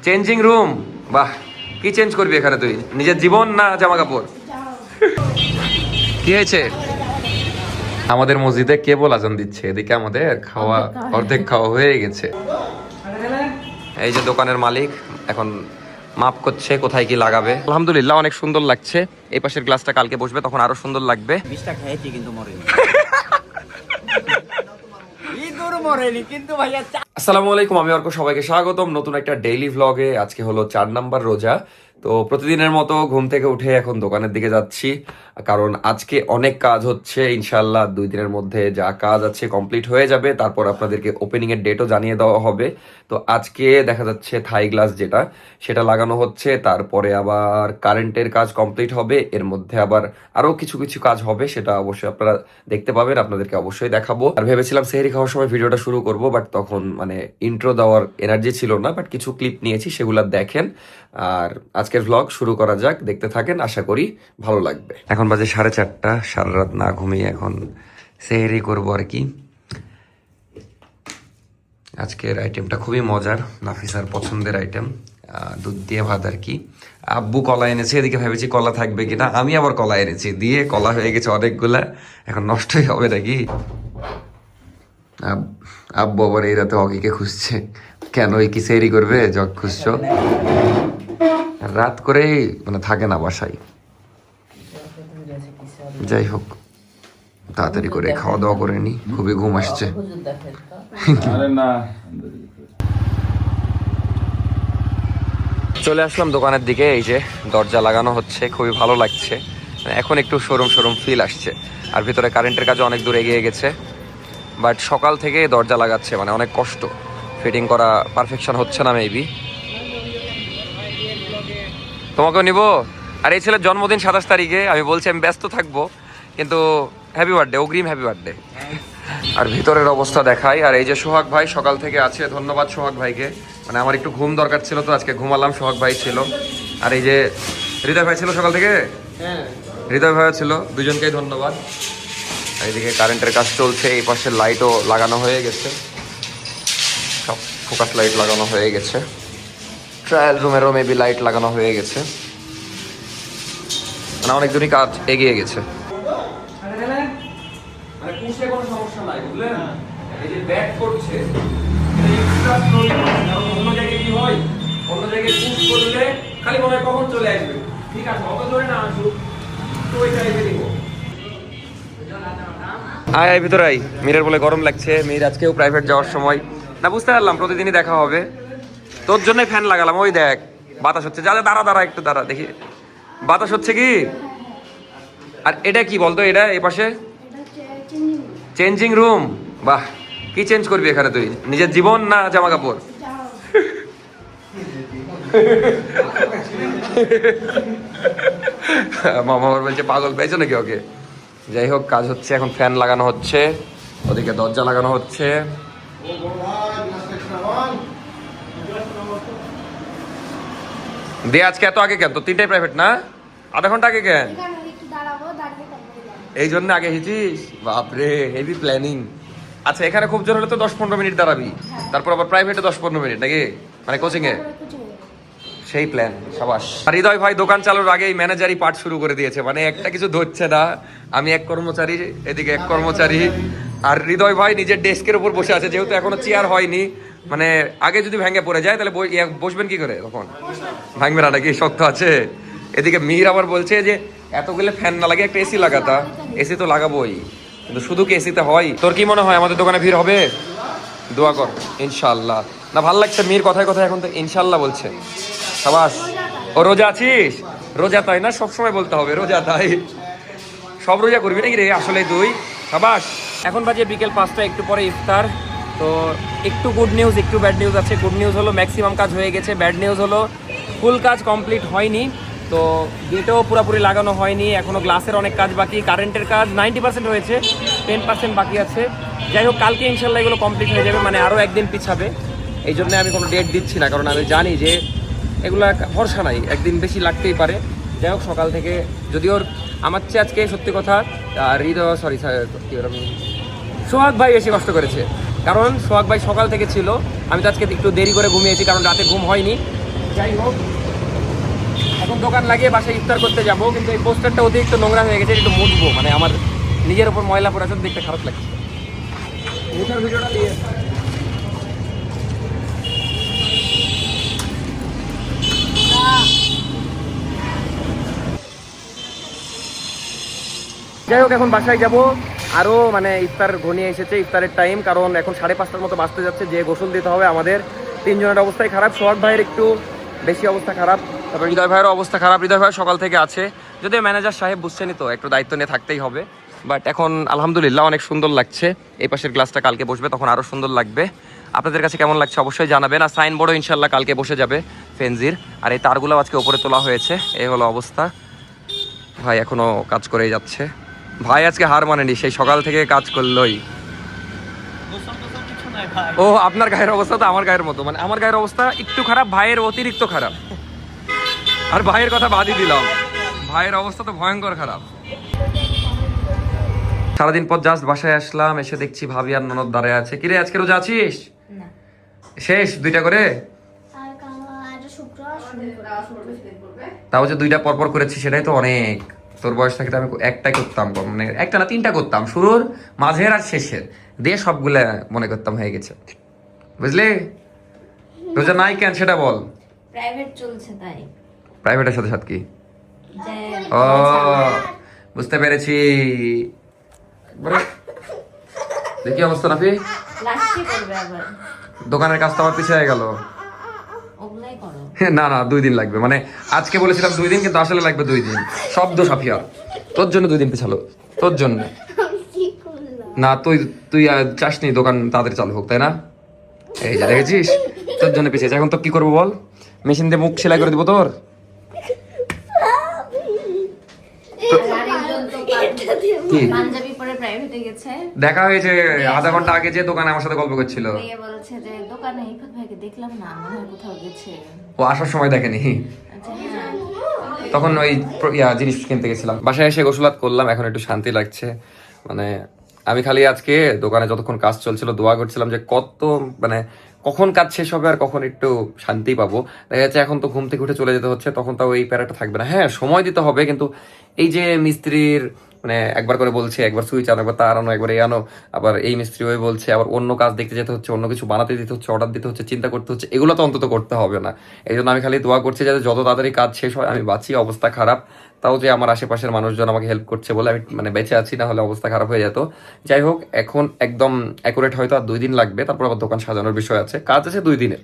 Changing room, বাহ, কি change করবি এখানে তুই? নিজের জীবন না জামা কাপড়? কি হয়েছে? আমাদের মসজিদে কেবল আজান দিচ্ছে, এদিকে আমাদের খাওয়া অর্ধেক খাওয়া হয়ে গেছে। এই যে দোকানের মালিক এখন মাপ করছে কোথায় কি লাগাবে। আলহামদুলিল্লাহ অনেক সুন্দর লাগছে। এই পাশের গ্লাসটা কালকে বসবে, তখন আরো সুন্দর লাগবে। 20টা খেয়েছি কিন্তু মরেনি। আসসালামু আলাইকুম, আমি অর্ক, সবাইকে স্বাগতম নতুন একটা ডেইলি ভ্লগে। আজকে হলো 4 নাম্বার রোজা। তো প্রতিদিনের মতো ঘুম থেকে উঠে এখন দোকানের দিকে যাচ্ছি, কারণ আজকে অনেক কাজ হচ্ছে। ইনশাল্লাহ 2 দিনের মধ্যে যা কাজ আছে কমপ্লিট হয়ে যাবে, তারপর আপনাদেরকে ওপেনিং এর ডেটও জানিয়ে দেওয়া হবে। তো আজকে দেখা যাচ্ছে থাই গ্লাস যেটা, সেটা লাগানো হচ্ছে। তারপরে আবার কারেন্টের কাজ কমপ্লিট হবে, এর মধ্যে আবার আরো কিছু কিছু কাজ হবে, সেটা অবশ্যই আপনারা দেখতে পাবেন, আপনাদেরকে অবশ্যই দেখাবো। আর ভেবেছিলাম সেহরি খাওয়ার সময় ভিডিওটা শুরু করব, বাট তখন ইন্ট্রো দেওয়ার এনার্জি ছিল না। বাট কিছু ক্লিপ নিয়েছি, সেগুলো দেখেন। আর আজকের ভ্লগ শুরু করা যাক, দেখতে থাকেন, আশা করি ভালো লাগবে। এখন বাজে 4:30, সারা রাত না ঘুমিয়ে এখন সেহরি করবো আর কি। আজকের আইটেমটা খুবই মজার, নাফিসার পছন্দের আইটেম, দুধ দিয়ে ভাত আর কি। আব্বু কলা এনেছে, এদিকে ভেবেছি কলা থাকবে কিনা, আমি আবার কলা এনেছি, দিয়ে কলা হয়ে গেছে অনেকগুলা, এখন নষ্টই হবে নাকি। আব্বু আবার এই রাতে অকিকে খুঁজছে। কেন, এই কি সেহরি করবে জগ খুঁজছো? রাত করেই থাকে না বাসায়। যাই হোক, তাড়াতাড়ি করে খাওয়া দাওয়া করে নি, খুবই ঘুম আসছে। চলে আসলাম দোকানের দিকে। এই যে দরজা লাগানো হচ্ছে, খুবই ভালো লাগছে। এখন একটু শোরুম শোরুম ফিল আসছে। আর ভিতরে কারেন্টের কাজও অনেক দূর এগিয়ে গেছে। বাট সকাল থেকে দরজা লাগাচ্ছে, অনেক কষ্ট, ফিটিং করা পারফেকশন হচ্ছে না মেবি। তোমাকেও নিব। আর এই ছেলের জন্মদিন 27 তারিখে, আমি বলছি আমি ব্যস্ত থাকবো, কিন্তু হ্যাপি বার্থডে, অগ্রিম হ্যাপি বার্থডে। আর ভিতরের অবস্থা দেখাই। আর এই যে সোহাগ ভাই সকাল থেকে আছে, ধন্যবাদ সোহাগ ভাইকে। আমার একটু ঘুম দরকার ছিল, তো আজকে ঘুমালাম, সোহাগ ভাই ছিল। আর এই যে হৃদয় ভাই ছিল সকাল থেকে, হৃদয় ভাই ছিল, দুজনকেই ধন্যবাদ। এইদিকে কারেন্টের কাজ চলছে, এই পাশে লাইটও লাগানো হয়ে গেছে, সব ফোকাস লাইট লাগানো হয়ে গেছে। ট্রায়াল রুমেরও মেবি লাইট লাগানো হয়ে গেছে। অনেক দূরই কাজ এগিয়ে গেছে। কোনো সমস্যা নাই, বুঝলেন? এই যে ব্যাক করছে, অন্য জায়গায় কি হয়, অন্য জায়গায় পুশ করলে খালি মনে হয় কখন চলে আসবে। ঠিক আছে, অত জোরে না আসুক, তো ওই টাইপে দিব। আয় আয় ভিতরে আয়। মীরের বলে গরম লাগছে। মীর আজকেও প্রাইভেট যাওয়ার সময় না, বুঝতে পারলাম প্রতিদিনই দেখা হবে, তোর জন্যই ফ্যান লাগালাম। ওই দেখ বাতাস হচ্ছে, যা দাঁড়া দাঁড়া একটু দাঁড়া দেখি, বাতাস হচ্ছে কি। আর এটা কি বলতো, এটা এই পাশে চেঞ্জিং রুম, বাহ, কি চেঞ্জ করবি এখানে তুই? নিজের জীবন না জামা কাপড়? মামা আবার বলছে পাগল পেয়েছো নাকি ওকে। যাই হোক, কাজ হচ্ছে, এখন ফ্যান লাগানো হচ্ছে, ওদিকে দরজা লাগানো হচ্ছে। দিয়ে আজকে এত আগে কেন? তো 3টায় প্রাইভেট না, আধা ঘন্টা আগে কেন? এই জন্য আগে হিচিস? বাপরে, হেভি প্ল্যানিং। আচ্ছা, এখানে খুব জোর হলে তো 10-15 মিনিট দাঁড়াবি, তারপর আবার প্রাইভেটে 10-15 মিনিট নাকি, কোচিং এ। সেই প্ল্যান, সাবাস। আর হৃদয় ভাই দোকান চালুর আগেই ম্যানেজারি পার্ট শুরু করে দিয়েছে, একটা কিছু ধরছে না। আমি এক কর্মচারী, এদিকে এক কর্মচারী, আর হৃদয় ভাই নিজের ডেস্কের উপর বসে আছে, যেহেতু এখনো চেয়ার হয়নি। আগে যদি ভেঙে পড়ে যায় তাহলে বসবেন কি করে? তখন ভাঙবে না নাকি, শক্ত আছে। এদিকে মীর আবার বলছে যে এতগুলো ফ্যান না লাগে একটা এসি লাগাতা। এসি তো লাগাবোই, কিন্তু শুধু কি এসিতে হয়? তোর কি মনে হয় আমাদের দোকানে ভিড় হবে? দোয়া কর ইনশাল্লাহ। না, ভাল লাগছে মীর কথায় কথায় এখন তো ইনশাল্লাহ বলছে। সাবাস। ও রোজা আছিস? রোজা তাই না, সবসময় বলতে হবে রোজা তাই। সব রোজা করবি নাকি রে আসলে তুই? সাবাস। এখন বাজে বিকেল 5টা, একটু পরে ইফতার। তো একটু গুড নিউজ, একটু ব্যাড নিউজ আছে। গুড নিউজ হলো ম্যাক্সিমাম কাজ হয়ে গেছে, ব্যাড নিউজ হলো ফুল কাজ কমপ্লিট হয়নি। তো গেটও পুরোপুরি লাগানো হয়নি, এখনও গ্লাসের অনেক কাজ বাকি। কারেন্টের কাজ 90% হয়েছে, 10% বাকি আছে। যাই হোক, কালকে ইনশাল্লাহ এগুলো কমপ্লিট হয়ে যাবে, আরও একদিন পিছাবে। এই জন্য আমি কোনো ডেট দিচ্ছি না, কারণ আমি জানি যে এগুলো ভরসা নাই, একদিন বেশি লাগতেই পারে। যাই হোক, সকাল থেকে যদিও আমার চেয়ে আজকে সত্যি কথা সোহাগ ভাই বেশি কষ্ট করেছে, কারণ সোহাগ ভাই সকাল থেকে ছিল। আমি তো আজকে একটু দেরি করে ঘুমিয়েছি, কারণ রাতে ঘুম হয়নি। যাই হোক, এখন দোকান লাগিয়ে বাসায় ইফতার করতে যাবো, কিন্তু এই পোস্টারটা অতিরিক্ত নোংরা হয়ে গেছে, একটু মুছবো, মানে আমার নিজের উপর ময়লা পড়ে আছে, দেখতে খারাপ লাগছে। মুছার ভিডিওটা দিয়ে যাই হোক, এখন বাসায় যাব। আরও মানে ইফতার ঘনিয়ে এসেছে, ইফতারের টাইম, কারণ এখন 5:30টার মতো বাজতে যাচ্ছে, যে গোসল দিতে হবে আমাদের। তিনজনের অবস্থাই খারাপ, সোহাগ ভাইয়ের একটু বেশি অবস্থা খারাপ, তারপর হৃদয় ভাইয়েরও অবস্থা খারাপ। হৃদয় ভাই সকাল থেকে আছে, যদিও ম্যানেজার সাহেব বুঝছেনই তো, একটু দায়িত্ব নিয়ে থাকতেই হবে। বাট এখন আলহামদুলিল্লাহ অনেক সুন্দর লাগছে। এই পাশের গ্লাসটা কালকে বসবে, তখন আরও সুন্দর লাগবে। আপনাদের কাছে কেমন লাগছে অবশ্যই জানাবেন। আর সাইনবোর্ডও ইনশাল্লাহ কালকে বসে যাবে ফেনজির। আর এই তারগুলো আজকে ওপরে তোলা হয়েছে, এই হলো অবস্থা। ভাই এখনো কাজ করেই যাচ্ছে। ভাই আজকে হার মানেনি, সেই সকাল থেকে কাজ করলোই। ও আপনার গায়ের অবস্থা তো আমার গায়ের মতো, মানে আমার গায়ের অবস্থা একটু খারাপ, ভাইয়ের অতিরিক্ত খারাপ। আর ভাইয়ের কথা বাদই দিলাম, ভাইয়ের অবস্থা তো ভয়ঙ্কর খারাপ। সারাদিন পর জাস্ট বাসায় আসলাম, এসে দেখছি ভাবি আর ননদ দাঁড়ায় আছে। কিরে আজকে রোজা আছিস? শেষ 2টা করে? তাও যে 2টা পরপর করেছি সেটাই তো অনেক। তোর বয়স থাকতে আমি একটাই করতাম, মানে একটা না 3টা করতাম, শুরুর, মাঝের আর শেষের, দিয়ে সবগুলা মনে করতাম হয়ে গেছে, বুঝলি? রোজা নাই কেন সেটা বল। প্রাইভেট চলছে তাই। প্রাইভেটের সাথে সাথে কি? ও বুঝতে পেরেছি। দেখি অবস্থা নাফি, দোকানের কাজ তো আমার পিছিয়ে গেল। না না 2 দিন লাগবে, মানে আজকে বলেছিলাম 2 দিন, কিন্তু আসলে লাগবে 2 দিন। শব্দ সাফিয়া, তোর জন্য 2 দিন পিছালো, তোর জন্য না। তুই চাসনি দোকান তাড়াতাড়ি চালু হোক, তাই না? এই যে দেখেছিস, তোর জন্য পিছিয়েছে। এখন তো কি করবো বল, মেশিন দিয়ে মুখ সেলাই করে দিব তোর। দেখা হয়েছে আধা ঘন্টা আগে, যে দোকানে আমার সাথে গল্প করছিল, ও আসার সময় দেখেনি, তখন ওই জিনিস কিনতে গেছিলাম। বাসায় এসে গোসলাত করলাম, এখন একটু শান্তি লাগছে। মানে আমি খালি আজকে দোকানে যতক্ষণ কাজ চলছিল দোয়া করছিলাম যে মানে কখন কাজ শেষ হবে আর কখন একটু শান্তি পাবো। দেখা যাচ্ছে এখন তো ঘুম থেকে উঠে চলে যেতে হচ্ছে, তখন তাও এই প্যারাটা থাকবে না। হ্যাঁ সময় দিতে হবে, কিন্তু এই যে মিস্ত্রির মানে একবার করে বলছে, একবার সুইচ আনো, একবার তার আনো, একবার এই আনো, আবার এই মিস্ত্রি ওই বলছে, আবার অন্য কাজ দেখতে যেতে হচ্ছে, অন্য কিছু বানাতে দিতে হচ্ছে, অর্ডার দিতে হচ্ছে, চিন্তা করতে হচ্ছে, এগুলো তো অন্তত করতে হবে না। এই জন্য আমি খালি দোয়া করছি যাতে যত তাড়াতাড়ি কাজ শেষ হয়, আমি বাঁচি। অবস্থা খারাপ, তাও যে আমার আশেপাশের মানুষজন আমাকে হেল্প করছে বলে আমি মানে বেঁচে আছি, না হলে অবস্থা খারাপ হয়ে যেত। যাই হোক, এখন একদম অ্যাকুরেট হয়তো আর 2 দিন লাগবে, তারপর আবার দোকান সাজানোর বিষয় আছে, কাজ আছে 2 দিনের।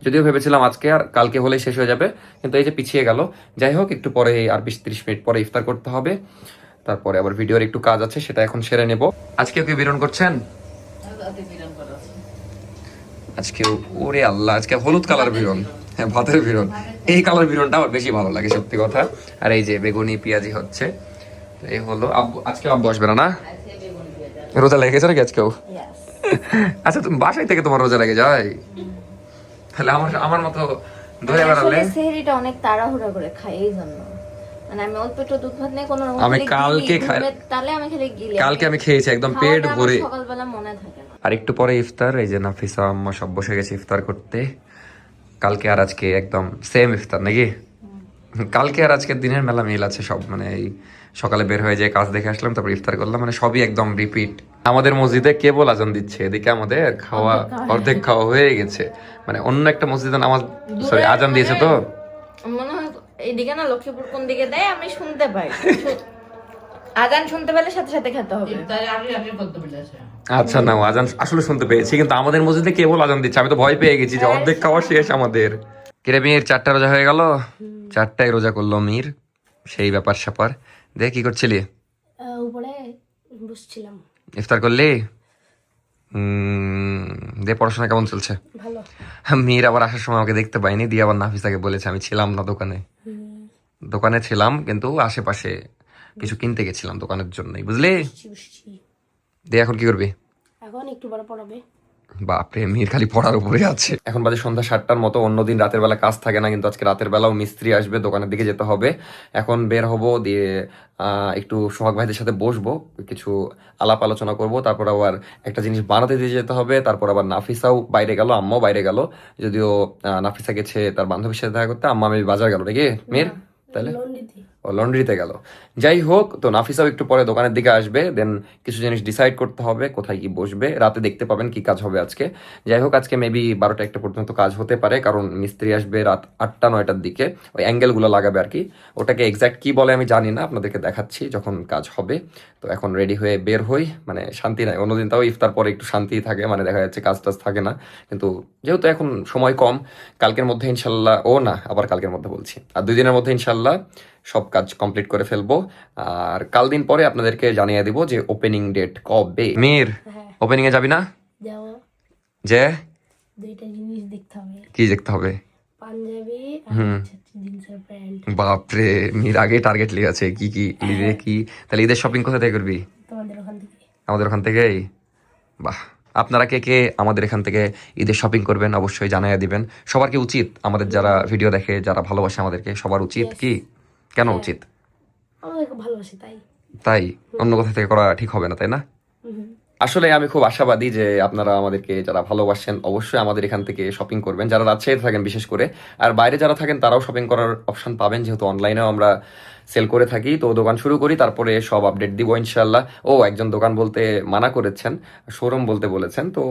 যদিও ভেবেছিলাম আজকে আর কালকে হলেই শেষ হয়ে যাবে, কিন্তু এই যে পিছিয়ে গেল। যাই হোক, একটু পরে আর 20-30 মিনিট পরে ইফতার করতে হবে, তারপরে আবার ভিডিওর একটু কাজ আছে, সেটা এখন সেরে নেব। আজকে কি বিরন করছেন? আজকে ওরে আল্লাহ, আজকে হলুদ কালার বিরন, হ্যাঁ ভাতের বিরন। এই কালার বিরনটা আমার বেশি ভালো লাগে সত্যি কথা। আর এই যে বেগুনি পেঁয়াজি হচ্ছে, এই হলো। আজকে আব্বু আসবে না? রোজা লেগে গেছে নাকি আজকেও? আচ্ছা, তুমি বাসায় থেকে তোমার রোজা লেগে যায়? তাহলে আমার মতো ধরে বেড়ালে। সেহরিটা অনেক তাড়াহুড়া করে খাই, এই জন্য মানে আমি অল্প একটু দুধ ভাত নেই কোনো রকম। আমি কালকে তাহলে আমি খালি গিলি, কালকে আমি খেয়েছি একদম পেট ভরে। সকালবেলা মনে থাকে না। আর একটু পরে ইফতার, এই যে নাফিসা আম্মা সব বসে গেছে ইফতার করতে। কালকে আর আজকে একদম সেম ইফতার নাকি? কালকে আর আজকের দিনের মেলা মিল আছে সব, মানে এই সকালে বের হয়ে যায়, কাজ দেখে আসলাম, তারপর ইফতার করলাম, মানে সবই একদম রিপিট। আমাদের মসজিদে কেবল আজান দিচ্ছে, এদিকে আমাদের খাওয়া অর্ধেক খাওয়া হয়ে গেছে। মানে অন্য একটা মসজিদে নামাজ সরি আজান দিয়েছে, তো মনে হয় এইদিকে না, লক্ষ্মীপুর কোন দিকে দেয় আমি শুনতে পাই। আজান শুনতে পেলে সাথে সাথে খেতে হবে। আচ্ছা না, আজান আসলে শুনতে পেয়েছি, কিন্তু আমাদের মসজিদে কেবল আজান দিচ্ছে। আমি তো ভয় পেয়ে গেছি যে অর্ধেক খাওয়া শেষ আমাদের। কিরে মির, 4টা রোজা হয়ে গেল? 4টায় রোজা করলো মির, সেই ব্যাপার স্যাপার। দেখ কি করছিলি? উপরে বসছিলাম। ইফতার করলি? দে, পড়াশোনা কেমন চলছে? ভালো। মির আবার আসার সময় আমাকে দেখতে পাইনি, দিয়ে আবার নাফিসাকে বলেছে আমি ছিলাম না দোকানে ছিলাম, কিন্তু আশেপাশে কিছু কিনতে গেছিলাম দোকানের জন্যই, বুঝলি? দিয়ে এখন কি করবি? এখন একটু বড় পড়াবে। বাপরে, মির খালি পড়ার উপরে আছে। এখন বাজে সন্ধ্যা 7টার মতো। অন্যদিন রাতের বেলা কাজ থাকে না, কিন্তু আজকে রাতের বেলাও মিস্ত্রি আসবে, দোকানের দিকে যেতে হবে। এখন বের হব, দিয়ে একটু সোহাগ ভাইদের সাথে বসবো, কিছু আলাপ আলোচনা করব, তারপর আবার একটা জিনিস বানাতে দিয়ে যেতে হবে। তারপর আবার নাফিসাও বাইরে গেল, আম্মাও বাইরে গেল। যদিও নাফিসা গেছে তার বান্ধবীর সাথে দেখা করতে, আম্মা আমি বাজার গেল নাকি মির, তাহলে লন্ড্রিতে। ও লন্ড্রিতে গেল। যাই হোক, তো নাফিসাও একটু পরে দোকানের দিকে আসবে, দেন কিছু জিনিস ডিসাইড করতে হবে কোথায় কি বসবে। রাতে দেখতে পাবেন কি কাজ হবে আজকে। যাই হোক, আজকে মেবি 12টা-1টা পর্যন্ত কাজ হতে পারে, কারণ মিস্ত্রি আসবে রাত 8টা-9টার দিকে, ওই অ্যাঙ্গেলগুলো লাগাবে আর কি। ওটাকে এক্স্যাক্ট কি বলে আমি জানি না, আপনাদেরকে দেখাচ্ছি যখন কাজ হবে। তো এখন রেডি হয়ে বের হই, মানে শান্তি নাই। অন্যদিন তাও ইফতার পরে একটু শান্তি থাকে, মানে দেখা যাচ্ছে কাজ টাজ থাকে না, কিন্তু যেহেতু এখন সময় কম, কালকের মধ্যে ইনশাল্লাহ, ও না আবার কালকের মধ্যে বলছি, আর 2 দিনের মধ্যে ইনশাল্লাহ সব কাজ কমপ্লিট করে ফেলবো। আর কাল দিন পরে আপনাদেরকে জানিয়ে দিব যে ওপেনিং ডেট কবে। মির, হ্যাঁ ওপেনিং এ যাবি না? যাবো। যে 2টা জিনিস দেখতে হবে, কি দেখতে হবে? পাঞ্জাবি আর হচ্ছে জিন্সের প্যান্ট। বাপরে, মির আগে টার্গেট লিখেছে কি কি লিখে কি। তাহলে ঈদের শপিং কোথা থেকে করবি? তোমাদের ওখান থেকে। আমাদের ওখান থেকেই? বাহ। আপনারা কে কে আমাদের এখান থেকে ঈদের শপিং করবেন অবশ্যই জানাইয়া দিবেন। সবার কি উচিত? আমাদের যারা ভিডিও দেখে, যারা ভালোবাসে আমাদেরকে, সবার উচিত কি? কেন উচিত? আমাদেরকে ভালোবাসে তাই। তাই? অন্য কোথা থেকে করা ঠিক হবে না, তাই না? আসলে আমি খুব আশাবাদী যে আপনারা আমাদেরকে যারা ভালোবাসেন অবশ্যই আমাদের এখান থেকে শপিং করবেন, যারা রাজশাহীতে থাকেন বিশেষ করে। আর বাইরে যারা থাকেন তারাও শপিং করার অপশন পাবেন, যেহেতু অনলাইনেও আমরা সেল করে থাকি। তো দোকান শুরু করি, তারপরে সব আপডেট দিব ইনশাল্লাহ। ও, একজন দোকান বলতে মানা করেছেন, শোরুম বলতে বলেছেন। তো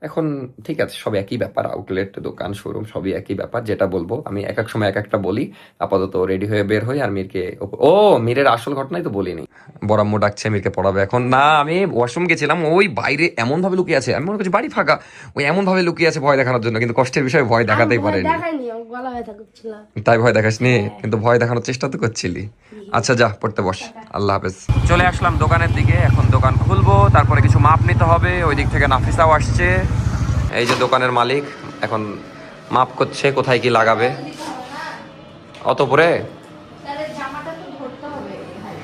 এখন ঠিক আছে, সব একই ব্যাপার, আউটলেট, দোকান, শোরুম সবই একই ব্যাপার। যেটা বলবো আমি এক এক সময় এক একটা বলি। আপাতত রেডি হয়ে বের হই, আর মিরকে, ও মিরের আসল ঘটনাই তো বলিনি। বড় আম্মু ডাকছে, মিরকে পড়াবে এখন। না, আমি ওয়াশরুম গেছিলাম, ওই বাইরে এমন ভাবে লুকিয়ে আছে, আমি মনে করছি বাড়ি ফাঁকা, ওই এমন ভাবে লুকিয়ে আছে ভয় দেখানোর জন্য, কিন্তু কষ্টের বিষয়ে ভয় দেখাতেই পারেনি। দেখাইনি, আমার গলা ব্যথা করছিল। তাই ভয় দেখাসনি, কিন্তু ভয় দেখানোর চেষ্টা তো করছিলি। আচ্ছা যা, পড়তে বস। আল্লাহ হাফেজ। চলে আসলাম দোকানের দিকে, এখন দোকান খুলবো, তারপরে কিছু মাপ নিতে হবে। ওই দিক থেকে নাফিসাও আসছে, এই যে দোকানের মালিক, এখন মাপ করছে কোথায় কি লাগাবে। অত পরে তাহলে জামাটা তো ধরতে হবে ভাই।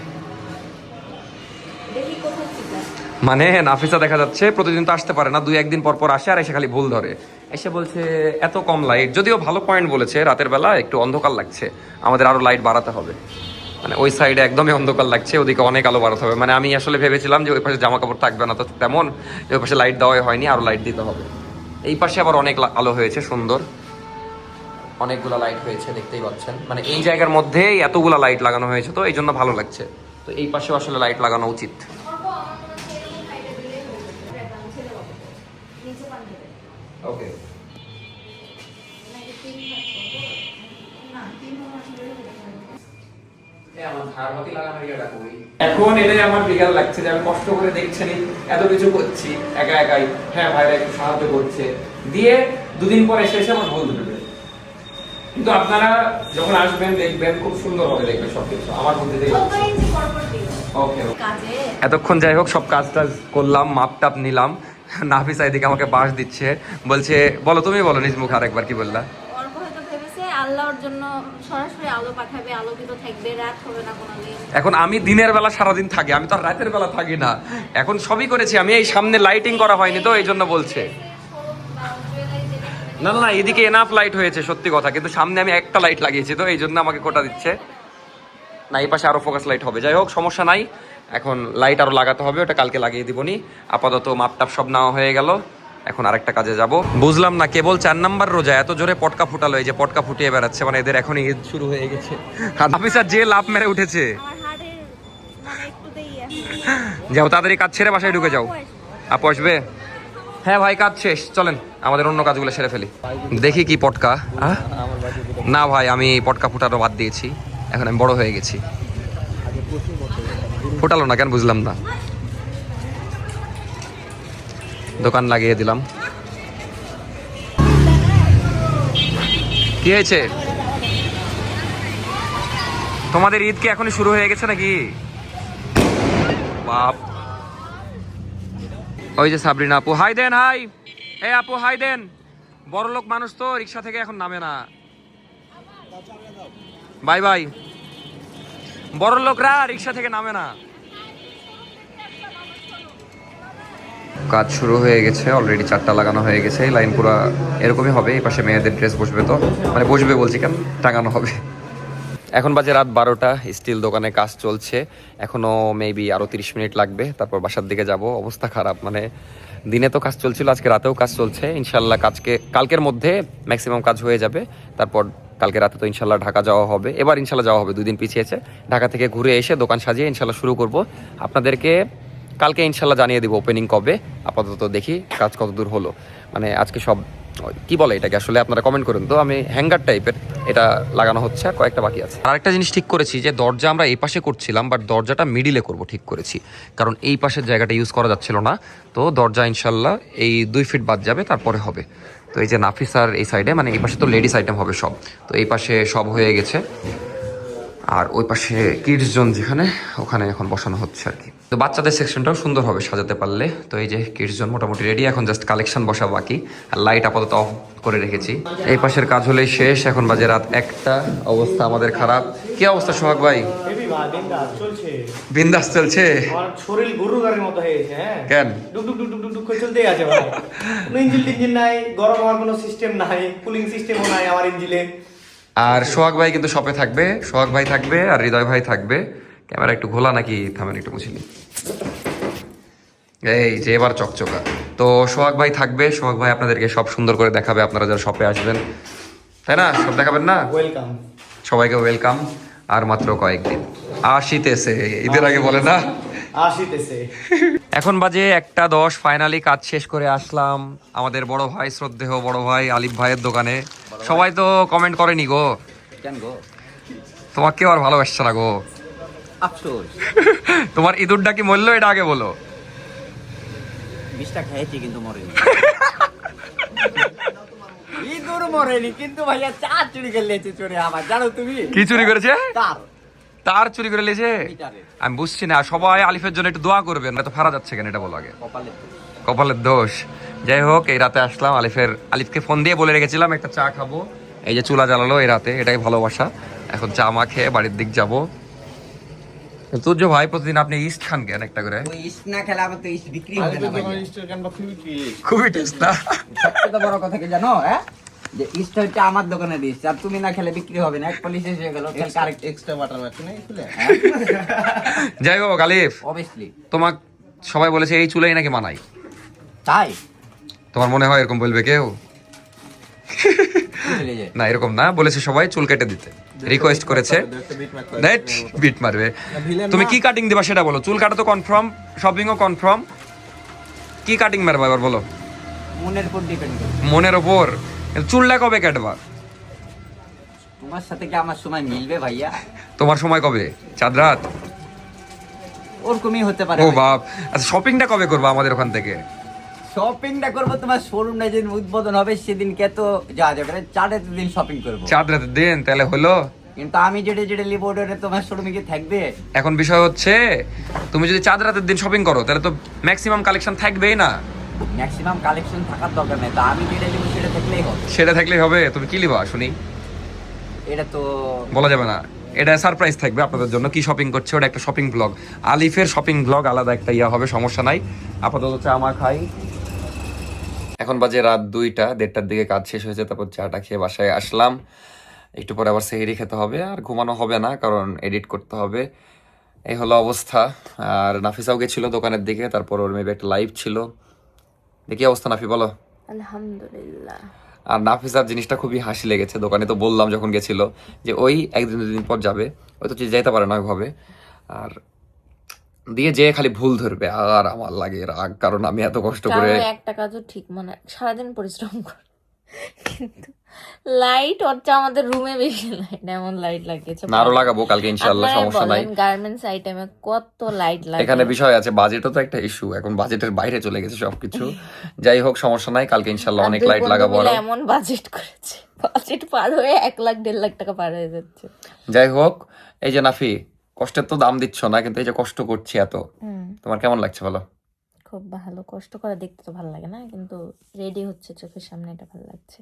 দেখি কোথায় ঠিক আছে। মানে নাফিসা দেখা যাচ্ছে প্রতিদিন তো আসতে পারে না, 2-1 দিন পর পর আসে, আর এসে খালি ভুল ধরে। এসে বলছে এত কম লাইট, যদিও ভালো পয়েন্ট বলেছে, রাতের বেলা একটু অন্ধকার লাগছে, আমাদের আরো লাইট বাড়াতে হবে। মানে ওই সাইডে একদমই অন্ধকার লাগছে, ওদিকে অনেক আলো বাড়াতে হবে। মানে আমি আসলে ভেবেছিলাম যে ওই পাশে জামা কাপড় থাকবে না, তো তেমন ওই পাশে লাইট দেওয়াই হয়নি, আরো লাইট দিতে হবে। এই পাশে আবার অনেক আলো হয়েছে, সুন্দর অনেকগুলো লাইট হয়েছে, দেখতেই পাচ্ছেন। মানে এই জায়গার মধ্যেই এতগুলা লাইট লাগানো হয়েছে, তো এই জন্য ভালো লাগছে। তো এই পাশেও আসলে লাইট লাগানো উচিত। ওকে, এখন এটাই আমার বিকাল লাগছে যে আমি কষ্ট করে দেখছেন এত কিছু করছি একা একাই। হ্যাঁ, ভাইরা একটু সাহায্য করছে, দিয়ে 2 দিন পর এসে আমার ভুল ধরবে। কিন্তু আপনারা যখন আসবেন দেখবেন খুব সুন্দর হবে, দেখবেন সবকিছু আমার বুদ্ধি থেকে। ওকে, এতক্ষণ যাই হোক সব কাজ টাজ করলাম, মাপ টাপ নিলাম। নাফিসা এদিকে আমাকে বাঁশ দিচ্ছে, বলছে বলো, তুমি বলো নিজ মুখ আরেকবার, কি বললা? অর্ক হয়তো ভেবেছে আল্লাহর জন্য সরাসরি আলো পাঠাবে, আলোকিত থাকবে, রাত হবে না কোনোদিন। এখন আমি দিনের বেলা সারাদিন থাকি, আমি তো আর রাতের বেলা থাকি না। এখন সবই করেছি আমি, এই সামনে লাইটিং করা হয়নি তো এই জন্য বলছে। না না না, এদিকে এনাফ লাইট হয়েছে সত্যি কথা, কিন্তু সামনে আমি একটা লাইট লাগিয়েছি তো এই জন্য আমাকে কোটা দিচ্ছে। না, এই পাশে আরো ফোকাস লাইট হবে। যাই হোক, সমস্যা নাই, এখন লাইট আরো লাগাতে হবে, ওটা কালকে লাগিয়ে দিবনি। আপাতত মাপটাপ সব নেওয়া হয়ে গেল, এখন আরেকটা কাজে যাব। বুঝলাম না, কেবল 4 নাম্বার রোজা এত জোরে পটকা ফুটালো, এই যে পটকা ফুটিয়ে বেড়াচ্ছে, মানে এদের এখনই ঈদ শুরু হয়ে গেছে। আর অফিসার যে লাভ মেরে উঠেছে, আমার হাড়ের মানে একটুতেই যাও তাড়াতাড়ি কাজ ছেড়ে বাসায় ঢুকে যাও। আপু আসবে? হ্যাঁ ভাই, কাজ শেষ, চলেন আমাদের অন্য কাজগুলো সেরে ফেলি। দেখি কি পটকা। না ভাই, আমি পটকা ফুটানো বাদ দিয়েছি, এখন আমি বড় হয়ে গেছি। ফুটালো না কেন বুঝলাম না। দোকান লাগিয়ে দিলাম। কি হয়েছে? তোমাদের ঈদ কি এখনই শুরু হয়ে গেছে নাকি? বাপ, ওই যে সাবরিনা আপু, হাই দেন। হাই, হে আপু হাই দেন। বড় লোক মানুষ তো রিক্সা থেকে এখন নামে না। Bye bye. বড় লোকরা রিক্সা থেকে নামে না। কাজ শুরু হয়ে গেছে অলরেডি, 4টা লাগানো হয়ে গেছে। লাইন পুরো এরকমই হবে। এই পাশে মেয়েদের ড্রেস বসবে, তো মানে বসবে বলছি কেন, টাঙানো হবে। এখন বাজে রাত 12টা, স্টিল দোকানে কাজ চলছে। এখনো মেবি আরো 30 মিনিট লাগবে, তারপর বাসার দিকে যাব। অবস্থা খারাপ, মানে দিনে তো কাজ চলছিল, আজকে রাতেও কাজ চলছে। ইনশাল্লাহ কালকের মধ্যে ম্যাক্সিমাম কাজ হয়ে যাবে। তারপর কালকে রাতে তো ইনশাল্লাহ ঢাকা যাওয়া হবে। এবার ইনশাল্লাহ যাওয়া হবে, 2 দিন পিছিয়েছে। ঢাকা থেকে ঘুরে এসে দোকান সাজিয়ে ইনশাল্লাহ শুরু করব। আপনাদেরকে কালকে ইনশাল্লাহ জানিয়ে দিব ওপেনিং কবে। আপাতত দেখি কাজ কত দূর হলো। মানে আজকে সব কি বলে এটাকে আসলে আপনারা কমেন্ট করুন তো। আমি হ্যাঙ্গার টাইপের এটা লাগানো হচ্ছে, আর কয়েকটা বাকি আছে। আর একটা জিনিস ঠিক করেছি যে দরজা আমরা এই পাশে করছিলাম, বাট দরজাটা মিডিলে করব ঠিক করেছি, কারণ এই পাশের জায়গাটা ইউজ করা যাচ্ছিল না। তো দরজা ইনশাল্লাহ এই 2 ফিট বাদ যাবে, তারপরে হবে। তো এই যে নাফিসার এই সাইডে, মানে এই পাশে তো লেডিস আইটেম হবে সব, তো এই পাশে সব হয়ে গেছে। আর ওই পাশে কিডস জোন যেখানে, ওখানে এখন বসানো হচ্ছে আর কি। তো বাচ্চাদের সেকশনটাও সুন্দর হবে সাজাতে পারলে। তো এই যে কিডস জোন মোটামুটি রেডি, এখন জাস্ট কালেকশন বসা বাকি। আর লাইট আপাতত অফ করে রেখেছি। এই পাশের কাজ হলেই শেষ। এখন বাজে রাত 1টা, অবস্থা আমাদের খারাপ। কি অবস্থা সোহাগ ভাই? বিন্দাস চলছে। আমার শরীর গরুর গাড়ির মতো হয়ে গেছে। হ্যাঁ, কেন? ডুক ডুক ডুক ডুক ডুক ডুক করে চলতেই আছে ভাই। কোনো ইঞ্জিন নাই, গরম হওয়ার কোনো সিস্টেম নাই, কুলিং সিস্টেমও নাই আমার ইঞ্জিনে। আর সোহাগ ভাই কিন্তু শপে থাকবে, সোহাগ ভাই থাকবে আর হৃদয় ভাই থাকবে। ক্যামেরা একটু ঘোলা নাকি, থামেন একটু মুছিনি। এই যে এবার চকচকা। তো সোহাগ ভাই থাকবে, সোহাগ ভাই আপনাদেরকে সব সুন্দর করে দেখাবে। আপনারা যারা শপে আসবেন, তাই না, সব দেখাবেন না? ওয়েলকাম, সবাইকে ওয়েলকাম। আর মাত্র কয়েকদিন আসিতেছে, ঈদের আগে বলে না, আসিতেছে। এখন বাজে 1:10। ফাইনালি কাজ শেষ করে আসলাম আমাদের বড় ভাই, শ্রদ্ধেয় বড় ভাই আলিফ ভাইয়ের দোকানে। সবাই তো কমেন্ট করেনি গো, কেন গো? তোমাকে কেউ আর ভালোবাসছে না গো। আফসোস, তোমার ইঁদুরটা কি মরলো, এটা আগে বলো। বিষটা খেয়েছি কিন্তু মরেনি। ইঁদুর মরেনি, কিন্তু ভাইয়া চার চুরি করে লেছে চোরে আমার, জানো তুমি? কি চুরি করেছে? তার তার চুরি করে লেছে? মিটারে। আমি বুঝছি না। সবাই আলিফের জন্য একটু দোয়া করবেন, না তো ফারা যাচ্ছে কেন, এটা বলো আগে। কপালে কপালের দোষ। যাই হোক, এই রাতে আসলাম। আলিফকে ফোন দিয়ে বলে রেখেছিলাম একটা চা খাবো। এই যে চুলা জ্বালালো এই রাতে, এটাই ভালোবাসা। এখন চা মা খেয়ে বাড়ির দিক যাবো। তুর্য ভাই, প্রতিদিন আপনি ইস্ট খান কেন একটা করে? ওই ইস্ট না খেলে আমার তো ইস্ট বিক্রি হবে না ভাইয়া। খুবই টেস্ট না? সবচেয়ে বড় কথা কি জানো, যে ইস্ট হচ্ছে আমার দোকানের ইস্ট, আর তুমি না খেলে বিক্রি হবে না। এক পলিশ হয়ে গেল, এক্সট্রা বাটার আছে না খুলে। যাই হোক আলিফ, অবভিয়াসলি তোমাক সবাই বলেছে এই চুলাই নাকি মানাই। তাই তোমার মনে হয় এরকম বলবে কেউ? চলে যায়। না, এরকম না, বলেছে সবাই চুল কেটে দিতে, রিকোয়েস্ট করেছে। নেট বিট মারবে। তুমি কি কাটিং দিবা সেটা বলো। চুল কাটা তো কনফার্ম, শপিংও কনফার্ম। কি কাটিং মারবা এবার বলো? মনের উপর ডিপেন্ড করে। মনের ওপর? চুলটা কবে কাটবা? তোমার সাথে কি আমার সময় মিলবে ভাইয়া? তোমার সময় কবে? চাঁদ রাত? ওরকমই হতে পারে। ও বাপ। আচ্ছা, শপিংটা কবে করবা আমাদের ওখান থেকে? শপিংটা করবো তোমার শোরুমটা যেদিন উদ্বোধন হবে সেদিনকে তো যা যাবে, 4 দিন শপিং করবো। চাঁদ রাতের দিন? তাহলে হলো। কিন্তু আমি যেটা যেটা লিবো ওটা তোমার শোরুমে কি থাকবে? এখন বিষয় হচ্ছে, তুমি যদি চাঁদ রাতের দিন শপিং করো তাহলে তো ম্যাক্সিমাম কালেকশন থাকবেই না। ম্যাক্সিমাম কালেকশন থাকার দরকার নেই, তো আমি যেটা লিবো সেটা থাকলেই হবে। সেটা থাকলেই হবে। তুমি কি লিবা শুনি? এটা তো বলা যাবে না, এটা সারপ্রাইজ থাকবে আপনাদের জন্য। কি শপিং করছে ওটা একটা শপিং ব্লগ, আলিফের শপিং ব্লগ আলাদা একটা ইয়া হবে, সমস্যা নাই। আপাতত চা মা খাই। এখন বাজে রাত 2টা, 1:30টার দিকে কাজ শেষ হয়েছে। তারপর চাটা খেয়ে বাসায় আসলাম। একটু পরে আবার সেহরি খেতে হবে, আর ঘুমানো হবে না কারণ এডিট করতে হবে। এই হলো অবস্থা। আর নাফিসাও গেছিল দোকানের দিকে, তারপর ওর মেবি একটা লাইভ ছিল। দেখি অবস্থা নাফি বলো। আলহামদুলিল্লাহ। আর নাফিসার জিনিসটা খুবই হাসি লেগেছে। দোকানে তো বললাম যখন গেছিল যে ওই 1-2 দিন পর যাবে, ওই তো যেতে পারে না ওইভাবে। আর দিয়ে যে খালি ভুল ধরবে, আর আমার লাগে রাগ, কারণ আমি এত কষ্ট করে। তাও একটা কাজও ঠিক, মানে সারাদিন পরিশ্রম করে, কিন্তু লাইট হচ্ছে আমাদের রুমে বেশি লাইট, এমন লাইট লাগিয়েছে। না, আরো লাগাবো কালকে ইনশাআল্লাহ, সমস্যা নাই। গার্মেন্টস আইটেমে কত লাইট লাগে। এখানে বিষয় আছে, বাজেটও তো একটা ইস্যু। এখন বাজেটের বাইরে চলে গেছে সবকিছু। যাই হোক, সমস্যা নাই, কালকে ইনশাআল্লাহ অনেক লাইট লাগাবো আরো। এমন বাজেট করেছে, বাজেট পার হয়ে 1-1.5 লাখ টাকা পার হয়ে যাচ্ছে। যাই হোক, এই যে নাফি, কষ্টের তো দাম দিচ্ছ না, কিন্তু এই যে কষ্ট করছি এত, তোমার কেমন লাগছে বলো? খুব ভালো। কষ্ট করে দেখতে তো ভালো লাগে না, কিন্তু রেডি হচ্ছে চোখের সামনে, এটা ভালো লাগছে।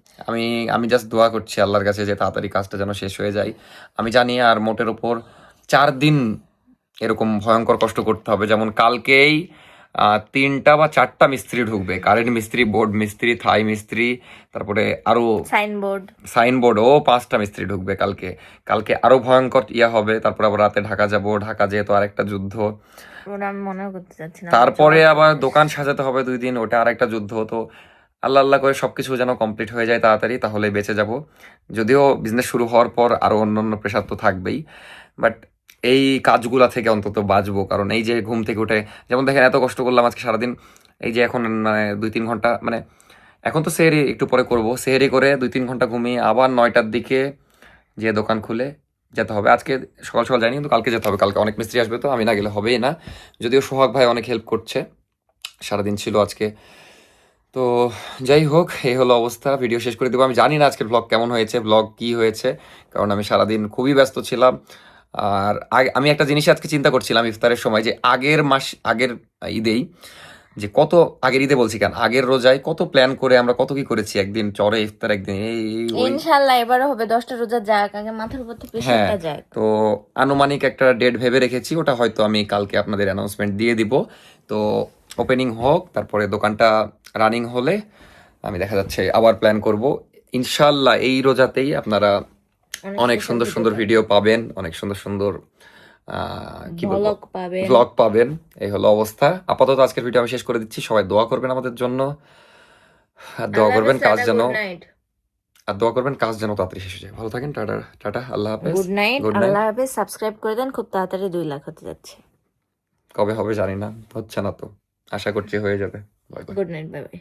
আমি জাস্ট দোয়া করছি আল্লাহর কাছে যে তাড়াতাড়ি কাজটা যেন শেষ হয়ে যায়। আমি জানি আর মোটের উপর 4 দিন এরকম ভয়ঙ্কর কষ্ট করতে হবে। যেমন কালকেই 3টা বা 4টা মিস্ত্রি ঢুকবে, কারেন্ট মিস্ত্রি, বোর্ড মিস্ত্রি, থাই মিস্ত্রি, তারপরে আরো সাইনবোর্ড। সাইনবোর্ড ও 5টা মিস্ত্রি ঢুকবে কালকে। কালকে আরো ভয়ঙ্কর হবে, তারপর আবার রাতে ঢাকা যাব, ঢাকা যেহেতু আরেকটা যুদ্ধ, ওটা আমি মনেও করতে চাচ্ছি না। তারপরে আবার দোকান সাজাতে হবে 2 দিন, ওটা আরেকটা যুদ্ধ। তো আল্লাহ আল্লাহ করে সবকিছু যেন কমপ্লিট হয়ে যায় তাড়াতাড়ি, তাহলে বেঁচে যাব। যদিও বিজনেস শুরু হওয়ার পর আরো অন্যান্য প্রেশার তো থাকবেই, বাট এই কাজগুলা থেকে অন্তত বাঁচবো। কারণ এই যে ঘুম থেকে উঠে, যেমন দেখেন এত কষ্ট করলাম আজকে সারাদিন, এই যে এখন মানে 2-3 ঘন্টা, মানে এখন তো সেহরি একটু পরে করব, সেহরি করে 2-3 ঘন্টা ঘুমিয়ে আবার 9টার দিকে যে দোকান খুলে যেতে হবে। আজকে সকাল সকাল যাইনি, কিন্তু কালকে যেতে হবে। কালকে অনেক মিস্ত্রি আসবে, তো আমি না গেলে হবেই না। যদিও সোহাগ ভাই অনেক হেল্প করছে, সারাদিন ছিল আজকে। তো যাই হোক, এই হলো অবস্থা। ভিডিও শেষ করে দেবো। আমি জানি না আজকের ব্লগ কেমন হয়েছে, ব্লগ কি হয়েছে, কারণ আমি সারাদিন খুবই ব্যস্ত ছিলাম। আর আমি একটা জিনিস আজকে চিন্তা করছিলাম ইফতারের সময়, যে আগের ঈদেই, যে কত আগের ঈদে বলছি কেন, আগের রোজায় কত প্ল্যান করে আমরা কত কি করেছি, একদিন চরে ইফতার, একদিন এই ওই। ইনশাআল্লাহ এবারও হবে 10টা রোজা যাক, আগে মাথার উপর থেকে হ্যাঁ, প্রেশারটা যাক। তো আনুমানিক একটা ডেট ভেবে রেখেছি, ওটা হয়তো আমি কালকে আপনাদের অ্যানাউন্সমেন্ট দিয়ে দিব। তো ওপেনিং হোক, তারপরে দোকানটা রানিং হলে আমি দেখা যাচ্ছে আবার প্ল্যান করব ইনশাল্লাহ। এই রোজাতেই আপনারা অনেক সুন্দর সুন্দর ভিডিও পাবেন, অনেক সুন্দর সুন্দর কি বলবো, ব্লগ পাবেন। ব্লগ পাবেন। এই হলো অবস্থা। আপাতত আজকের ভিডিও আমি শেষ করে দিচ্ছি। সবাই দোয়া করবেন আমাদের জন্য, আর দোয়া করবেন কাজ যেন তাড়াতাড়ি শেষ হয়ে যায়। ভালো থাকেন, টাটা টাটা, আল্লাহ হাফেজ, গুড নাইট, গুড নাইট। আল্লাহ হাফেজ। সাবস্ক্রাইব করে দেন, খুব তাড়াতাড়ি 2 লাখ হতে যাচ্ছে। কবে হবে জানি না, হচ্ছে না তো, আশা করছি হয়ে যাবে। Bye bye. Good night, bye bye.